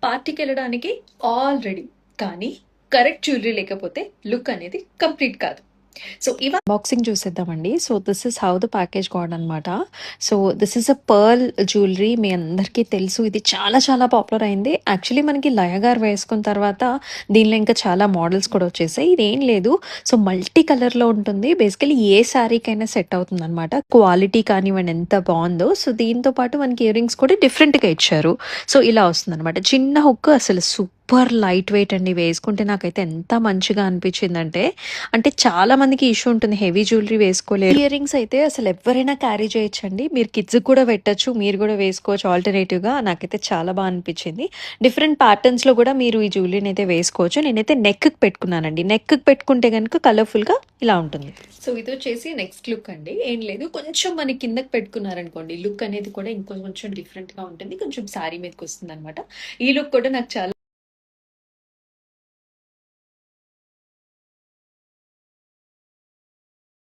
పార్టీకెళ్ళడానికి already. కానీ correct jewellery లేకపోతే look అనేది కంప్లీట్ కాదు. సో బాక్సింగ్ చూసేద్దామండి. So this is how the package got అనమాట. So this is a pearl jewellery. మీ అందరికీ తెలుసు ఇది చాలా చాలా పాపులర్ అయింది. యాక్చువల్లీ మనకి లయ గారు వేసుకున్న తర్వాత దీనిలో ఇంకా చాలా మోడల్స్ కూడా వచ్చేసాయి. ఇదేం లేదు, సో మల్టీ కలర్లో ఉంటుంది. బేసికలీ ఏ శారీకైనా సెట్ అవుతుంది అనమాట. క్వాలిటీ కానివ్వండి ఎంత బాగుందో. సో దీంతో పాటు మనకి ఇయర్ రింగ్స్ కూడా డిఫరెంట్గా ఇచ్చారు. సో ఇలా వస్తుంది అనమాట. చిన్న హుక్, అసలు సూపర్ లైట్ వెయిట్ అండి. వేసుకుంటే నాకైతే ఎంత మంచిగా అనిపించిందంటే, అంటే చాలా మందికి ఇష్యూ ఉంటుంది హెవీ జ్యువెలరీ వేసుకోలేరు. ఇయర్ రింగ్స్ అయితే అసలు ఎవరైనా క్యారీ చేయొచ్చండి. మీరు కిడ్స్ కూడా పెట్టచ్చు, మీరు కూడా వేసుకోవచ్చు ఆల్టర్నేటివ్ గా. నాకైతే చాలా బాగా అనిపించింది. డిఫరెంట్ ప్యాటర్న్స్ లో కూడా మీరు ఈ జ్యువెలరీని అయితే వేసుకోవచ్చు. నేనైతే నెక్ కి పెట్టుకున్నానండి. నెక్ కి పెట్టుకుంటే కనుక కలర్ఫుల్ గా ఇలా ఉంటుంది. సో ఇది వచ్చేసి నెక్స్ట్ లుక్ అండి. ఏం లేదు, కొంచెం మన కిందకి పెట్టుకున్నారనుకోండి లుక్ అనేది కూడా ఇంకొంచెం డిఫరెంట్ గా ఉంటుంది. కొంచెం శారీ మీదకి వస్తుంది అనమాట. ఈ లుక్ కూడా నాకు చాలా